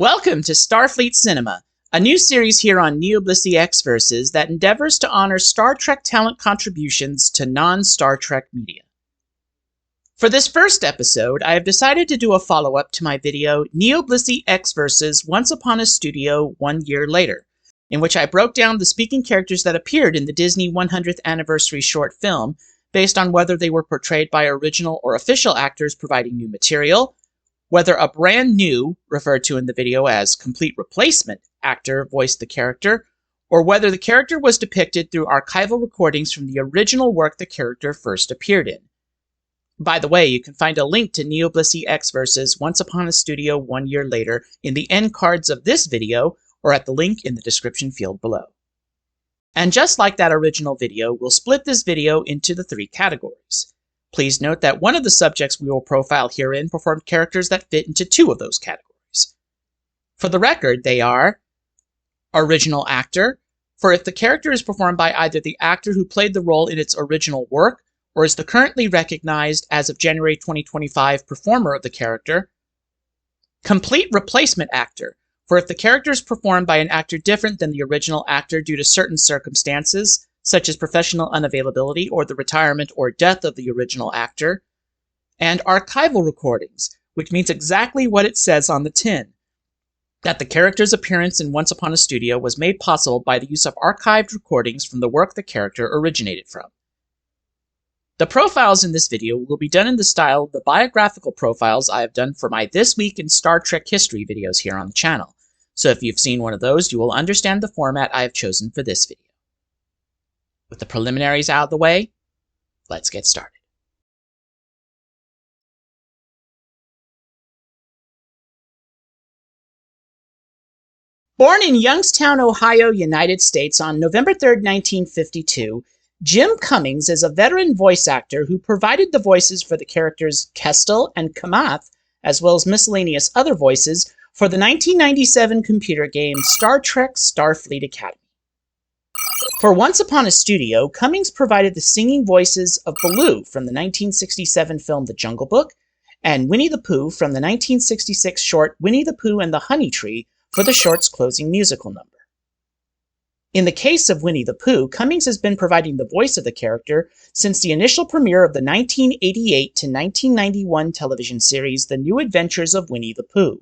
Welcome to Starfleet Cinema, a new series here on NeoBlisseyX Versus that endeavors to honor Star Trek talent contributions to non-Star Trek media. For this first episode, I have decided to do a follow-up to my video NeoBlisseyX Versus Once Upon a Studio 1 Year Later, in which I broke down the speaking characters that appeared in the Disney 100th anniversary short film based on whether they were portrayed by original or official actors providing new material, whether a brand new, referred to in the video as complete replacement, actor voiced the character, or whether the character was depicted through archival recordings from the original work the character first appeared in. By the way, you can find a link to NeoBlisseyX Versus Once Upon a Studio 1 Year Later in the end cards of this video or at the link in the description field below. And just like that original video, we'll split this video into the 3 categories. Please note that one of the subjects we will profile herein performed characters that fit into 2 of those categories. For the record, they are original actor, for if the character is performed by either the actor who played the role in its original work or is the currently recognized as of January 2025 performer of the character. Complete replacement actor, for if the character is performed by an actor different than the original actor due to certain circumstances, such as professional unavailability or the retirement or death of the original actor, and archival recordings, which means exactly what it says on the tin, that the character's appearance in Once Upon a Studio was made possible by the use of archived recordings from the work the character originated from. The profiles in this video will be done in the style of the biographical profiles I have done for my This Week in Star Trek History videos here on the channel, so if you've seen one of those, you will understand the format I have chosen for this video. With the preliminaries out of the way, let's get started. Born in Youngstown, Ohio, United States on November 3, 1952, Jim Cummings is a veteran voice actor who provided the voices for the characters Kestel and Kamath, as well as miscellaneous other voices for the 1997 computer game Star Trek Starfleet Academy. For Once Upon a Studio, Cummings provided the singing voices of Baloo from the 1967 film The Jungle Book and Winnie the Pooh from the 1966 short Winnie the Pooh and the Honey Tree for the short's closing musical number. In the case of Winnie the Pooh, Cummings has been providing the voice of the character since the initial premiere of the 1988 to 1991 television series The New Adventures of Winnie the Pooh.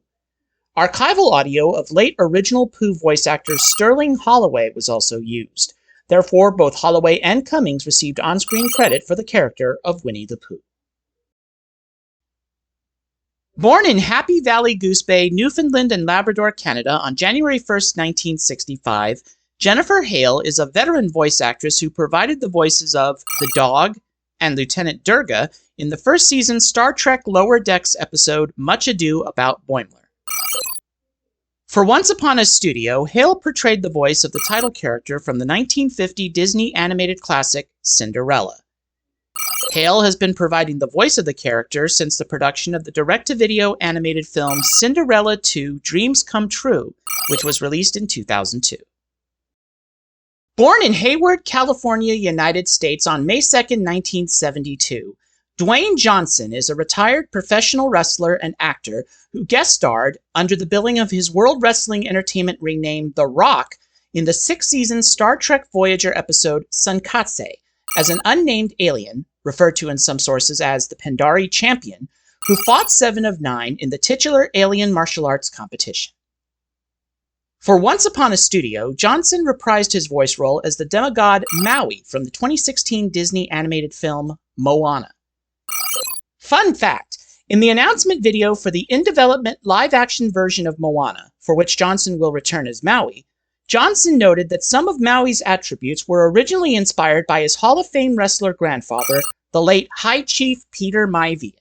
Archival audio of late original Pooh voice actor Sterling Holloway was also used. Therefore, both Holloway and Cummings received on-screen credit for the character of Winnie the Pooh. Born in Happy Valley Goose Bay, Newfoundland and Labrador, Canada on January 1, 1965, Jennifer Hale is a veteran voice actress who provided the voices of the Dog and Lieutenant Durga in the first season Star Trek Lower Decks episode Much Ado About Boimler. For Once Upon a Studio, Hale portrayed the voice of the title character from the 1950 Disney animated classic Cinderella. Hale has been providing the voice of the character since the production of the direct-to-video animated film Cinderella 2: Dreams Come True, which was released in 2002. Born in Hayward, California, United States on May 2, 1972, Dwayne Johnson is a retired professional wrestler and actor who guest starred under the billing of his World Wrestling Entertainment ring name The Rock in the 6th-season Star Trek Voyager episode Sunkatse as an unnamed alien, referred to in some sources as the Pandari Champion, who fought 7 of 9 in the titular alien martial arts competition. For Once Upon a Studio, Johnson reprised his voice role as the demigod Maui from the 2016 Disney animated film Moana. Fun fact, in the announcement video for the in-development live-action version of Moana, for which Johnson will return as Maui, Johnson noted that some of Maui's attributes were originally inspired by his Hall of Fame wrestler grandfather, the late High Chief Peter Maivia.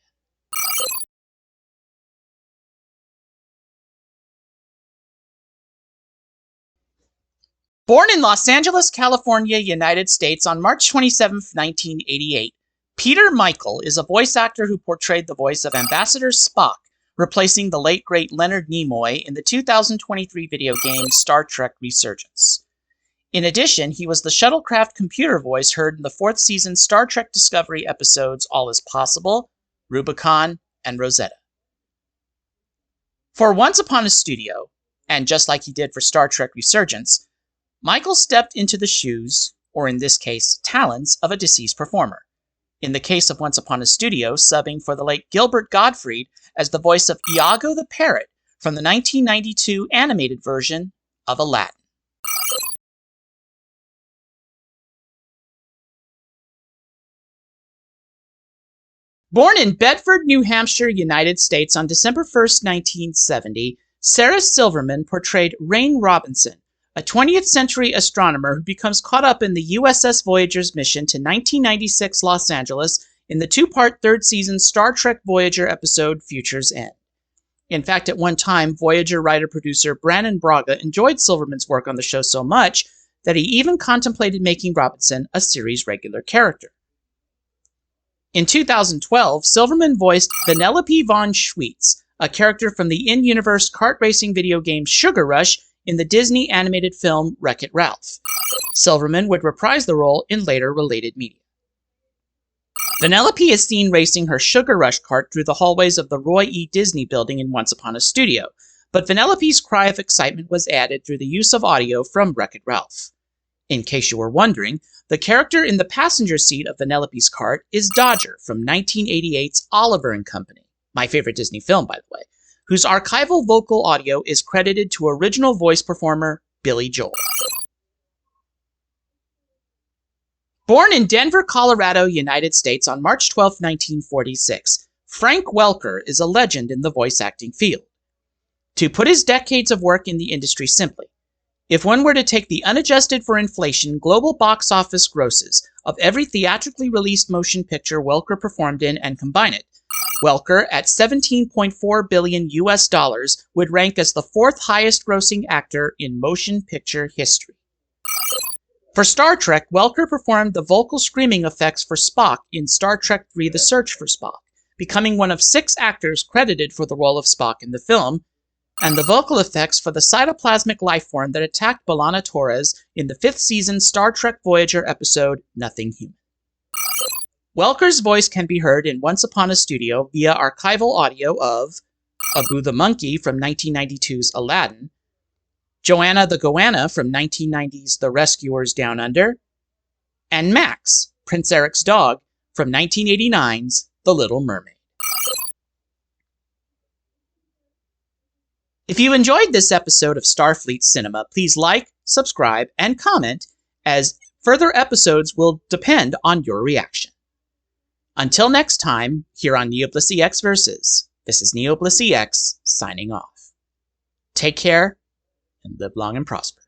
Born in Los Angeles, California, United States on March 27, 1988, Peter Michael is a voice actor who portrayed the voice of Ambassador Spock, replacing the late great Leonard Nimoy in the 2023 video game Star Trek Resurgence. In addition, he was the shuttlecraft computer voice heard in the 4th season Star Trek Discovery episodes All Is Possible, Rubicon, and Rosetta. For Once Upon a Studio, and just like he did for Star Trek Resurgence, Michael stepped into the shoes, or in this case, talents, of a deceased performer. In the case of Once Upon a Studio, subbing for the late Gilbert Gottfried as the voice of Iago the Parrot from the 1992 animated version of Aladdin. Born in Bedford, New Hampshire, United States on December 1st, 1970, Sarah Silverman portrayed Rain Robinson, a 20th century astronomer who becomes caught up in the USS Voyager's mission to 1996 Los Angeles in the two-part third season Star Trek Voyager episode Future's End. In fact, at one time, Voyager writer-producer Brannon Braga enjoyed Silverman's work on the show so much that he even contemplated making Robinson a series regular character. In 2012, Silverman voiced Vanellope von Schweetz, a character from the in-universe kart racing video game Sugar Rush in the Disney animated film Wreck-It Ralph. Silverman would reprise the role in later related media. Vanellope is seen racing her Sugar Rush kart through the hallways of the Roy E. Disney building in Once Upon a Studio, but Vanellope's cry of excitement was added through the use of audio from Wreck-It Ralph. In case you were wondering, the character in the passenger seat of Vanellope's kart is Dodger from 1988's Oliver and Company, my favorite Disney film, by the way, whose archival vocal audio is credited to original voice performer Billy Joel. Born in Denver, Colorado, United States on March 12, 1946, Frank Welker is a legend in the voice acting field. To put his decades of work in the industry simply, if one were to take the unadjusted for inflation global box office grosses of every theatrically released motion picture Welker performed in and combine it, Welker, at $17.4 billion US, would rank as the fourth highest grossing actor in motion picture history. For Star Trek, Welker performed the vocal screaming effects for Spock in Star Trek III: The Search for Spock, becoming one of 6 actors credited for the role of Spock in the film, and the vocal effects for the cytoplasmic lifeform that attacked B'Elanna Torres in the 5th season Star Trek Voyager episode Nothing Human. Welker's voice can be heard in Once Upon a Studio via archival audio of Abu the Monkey from 1992's Aladdin, Joanna the Goanna from 1990's The Rescuers Down Under, and Max, Prince Eric's dog, from 1989's The Little Mermaid. If you enjoyed this episode of Starfleet Cinema, please like, subscribe, and comment, as further episodes will depend on your reaction. Until next time, here on NeoBlisseyX Versus, this is NeoBlisseyX signing off. Take care, and live long and prosper.